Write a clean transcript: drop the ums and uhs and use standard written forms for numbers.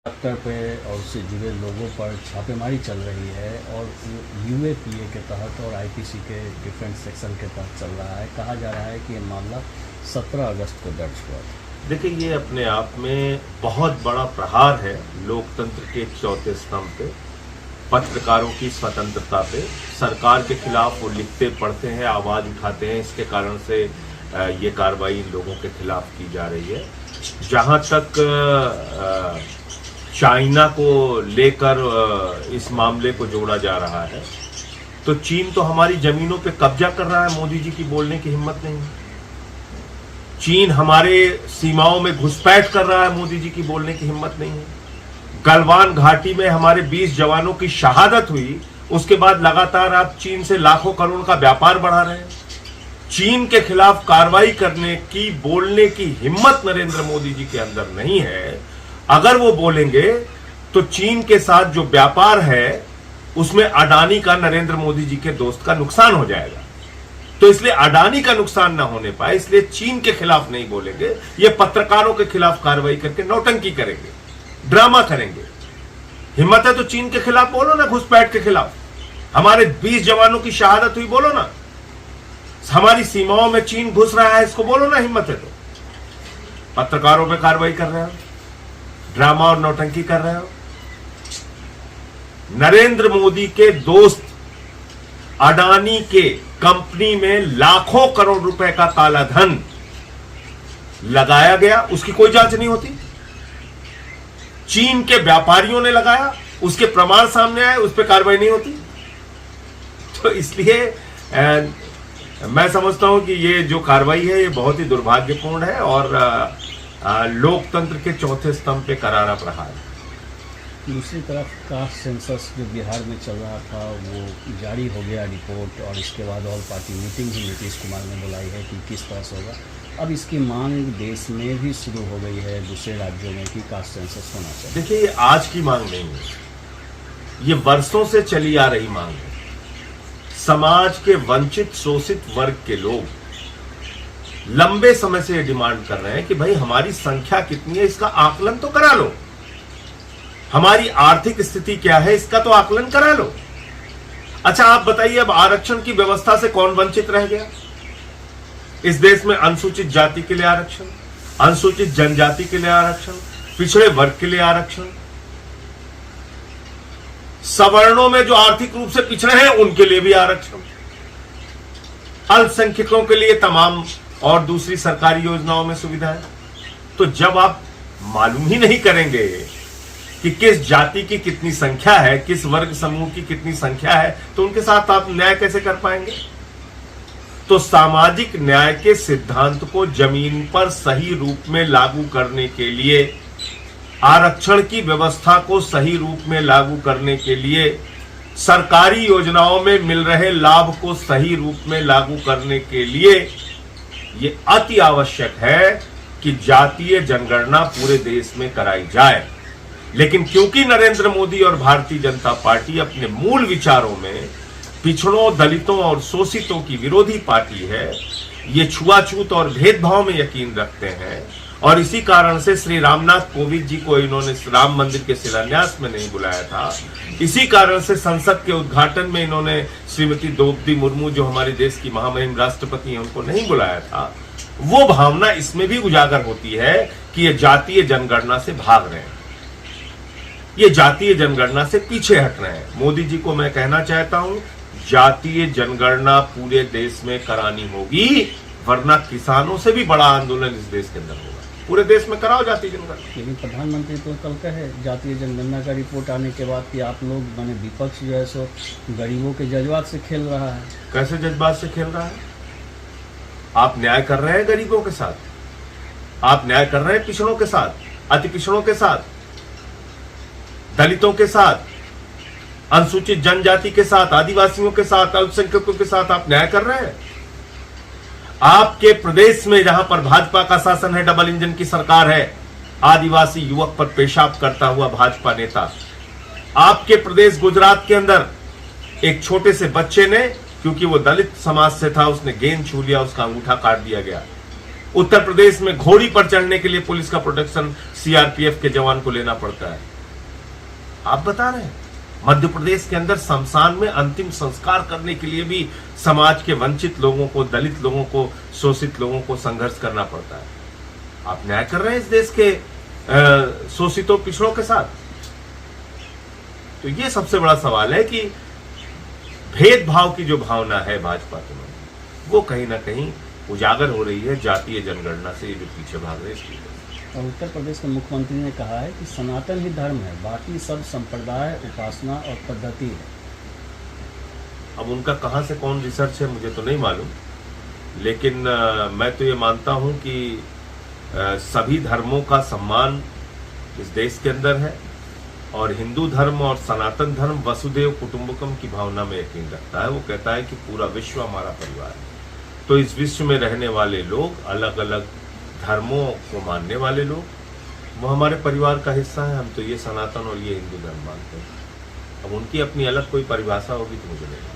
दफ्तर पे और उससे जुड़े लोगों पर छापेमारी चल रही है और यूएपीए के तहत और आईपीसी के डिफरेंट सेक्शन के तहत चल रहा है। कहा जा रहा है कि ये मामला 17 अगस्त को दर्ज हुआ था। देखिए, ये अपने आप में बहुत बड़ा प्रहार है लोकतंत्र के चौथे स्तंभ पे, पत्रकारों की स्वतंत्रता पे। सरकार के खिलाफ वो लिखते पढ़ते हैं, आवाज उठाते हैं, इसके कारण से ये कार्रवाई इन लोगों के खिलाफ की जा रही है। जहां तक चाइना को लेकर इस मामले को जोड़ा जा रहा है, तो चीन तो हमारी जमीनों पे कब्जा कर रहा है, मोदी जी की बोलने की हिम्मत नहीं है। चीन हमारे सीमाओं में घुसपैठ कर रहा है, मोदी जी की बोलने की हिम्मत नहीं है। गलवान घाटी में हमारे 20 जवानों की शहादत हुई, उसके बाद लगातार आप चीन से लाखों करोड़ का व्यापार बढ़ा रहे हैं। चीन के खिलाफ कार्रवाई करने की, बोलने की हिम्मत नरेंद्र मोदी जी के अंदर नहीं है। अगर वो बोलेंगे तो चीन के साथ जो व्यापार है उसमें अडानी का, नरेंद्र मोदी जी के दोस्त का नुकसान हो जाएगा। तो इसलिए अडानी का नुकसान ना होने पाए, इसलिए चीन के खिलाफ नहीं बोलेंगे। ये पत्रकारों के खिलाफ कार्रवाई करके नौटंकी करेंगे, ड्रामा करेंगे। हिम्मत है तो चीन के खिलाफ बोलो ना, घुसपैठ के खिलाफ। हमारे 20 जवानों की शहादत हुई, बोलो ना। हमारी सीमाओं में चीन घुस रहा है, इसको बोलो ना, हिम्मत है तो। पत्रकारों पे कार्रवाई कर रहे हो, ड्रामा और नौटंकी कर रहे हो। नरेंद्र मोदी के दोस्त अडानी के कंपनी में लाखों करोड़ रुपए का काला धन लगाया गया, उसकी कोई जांच नहीं होती। चीन के व्यापारियों ने लगाया, उसके प्रमाण सामने आए, उस पर कार्रवाई नहीं होती। तो इसलिए मैं समझता हूं कि ये जो कार्रवाई है ये बहुत ही दुर्भाग्यपूर्ण है और लोकतंत्र के चौथे स्तंभ पे करारा प्रहार है। दूसरी तरफ कास्ट सेंसस जो बिहार में चल रहा था वो जारी हो गया रिपोर्ट, और इसके बाद ऑल पार्टी मीटिंग भी नीतीश कुमार ने बुलाई है कि किस तरह से होगा। अब इसकी मांग देश में भी शुरू हो गई है, दूसरे राज्यों में, कि कास्ट सेंसस होना चाहिए। देखिए, ये आज की मांग नहीं है, ये वर्षों से चली आ रही मांग है। समाज के वंचित शोषित वर्ग के लोग लंबे समय से ये डिमांड कर रहे हैं कि भाई हमारी संख्या कितनी है, इसका आकलन तो करा लो। हमारी आर्थिक स्थिति क्या है, इसका तो आकलन करा लो। अच्छा, आप बताइए, अब आरक्षण की व्यवस्था से कौन वंचित रह गया? इस देश में अनुसूचित जाति के लिए आरक्षण, अनुसूचित जनजाति के लिए आरक्षण, पिछड़े वर्ग के लिए आरक्षण, सवर्णों में जो आर्थिक रूप से पिछड़े हैं उनके लिए भी आरक्षण, अल्पसंख्यकों के लिए तमाम और दूसरी सरकारी योजनाओं में सुविधाएं। तो जब आप मालूम ही नहीं करेंगे कि किस जाति की कितनी संख्या है, किस वर्ग समूह की कितनी संख्या है, तो उनके साथ आप न्याय कैसे कर पाएंगे? तो सामाजिक न्याय के सिद्धांत को जमीन पर सही रूप में लागू करने के लिए, आरक्षण की व्यवस्था को सही रूप में लागू करने के लिए, सरकारी योजनाओं में मिल रहे लाभ को सही रूप में लागू करने के लिए ये अति आवश्यक है कि जातीय जनगणना पूरे देश में कराई जाए। लेकिन क्योंकि नरेंद्र मोदी और भारतीय जनता पार्टी अपने मूल विचारों में पिछड़ों, दलितों और शोषितों की विरोधी पार्टी है, ये छुआछूत और भेदभाव में यकीन रखते हैं, और इसी कारण से श्री रामनाथ कोविंद जी को इन्होंने राम मंदिर के शिलान्यास में नहीं बुलाया था। इसी कारण से संसद के उद्घाटन में इन्होंने श्रीमती द्रौपदी मुर्मू, जो हमारे देश की महामहिम राष्ट्रपति हैं, उनको नहीं बुलाया था। वो भावना इसमें भी उजागर होती है कि ये जातीय जनगणना से भाग रहे हैं, ये जातीय जनगणना से पीछे हट रहे हैं। मोदी जी को मैं कहना चाहता हूं, जातीय जनगणना पूरे देश में करानी होगी, वरना किसानों से भी बड़ा आंदोलन इस देश के अंदर होगा। पूरे देश में कराओ जातीय जनगणना। लेकिन प्रधानमंत्री तो कल कहे जातीय जनगणना का रिपोर्ट आने के बाद कि आप लोग, माने विपक्ष जो है सो गरीबों के जज्बात से खेल रहा है। कैसे जज्बात से खेल रहा है? आप न्याय कर रहे हैं गरीबों के साथ, आप न्याय कर रहे हैं पिछड़ों के साथ, अति पिछड़ों के साथ, दलितों के साथ, अनुसूचित जनजाति के साथ, आदिवासियों के साथ, अल्पसंख्यकों के साथ आप न्याय कर रहे हैं। आपके प्रदेश में जहां पर भाजपा का शासन है, डबल इंजन की सरकार है, आदिवासी युवक पर पेशाब करता हुआ भाजपा नेता। आपके प्रदेश गुजरात के अंदर एक छोटे से बच्चे ने, क्योंकि वो दलित समाज से था, उसने गेंद छू लिया, उसका अंगूठा काट दिया गया। उत्तर प्रदेश में घोड़ी पर चढ़ने के लिए पुलिस का प्रोटेक्शन सीआरपीएफ के जवान को लेना पड़ता है। आप बता रहे हैं मध्य प्रदेश के अंदर शमशान में अंतिम संस्कार करने के लिए भी समाज के वंचित लोगों को, दलित लोगों को, शोषित लोगों को संघर्ष करना पड़ता है। आप न्याय कर रहे हैं इस देश के शोषितों, पिछड़ों के साथ। तो ये सबसे बड़ा सवाल है कि भेदभाव की जो भावना है भाजपा के में, वो कहीं ना कहीं उजागर हो रही है जातीय जनगणना से, ये जो पीछे भाग रहे हैं। और उत्तर प्रदेश के मुख्यमंत्री ने कहा है कि सनातन ही धर्म है, बाकी सब संप्रदाय, उपासना और पद्धति है। अब उनका कहां से कौन रिसर्च है मुझे तो नहीं मालूम, लेकिन मैं तो ये मानता हूं कि सभी धर्मों का सम्मान इस देश के अंदर है, और हिंदू धर्म और सनातन धर्म वसुदेव कुटुंबकम की भावना में यकीन रखता है। वो कहता है कि पूरा विश्व हमारा परिवार है। तो इस विश्व में रहने वाले लोग, अलग अलग धर्मों को मानने वाले लोग, वो हमारे परिवार का हिस्सा है। हम तो ये सनातन और ये हिंदू धर्म मानते हैं। अब उनकी अपनी अलग कोई परिभाषा होगी तो मुझे नहीं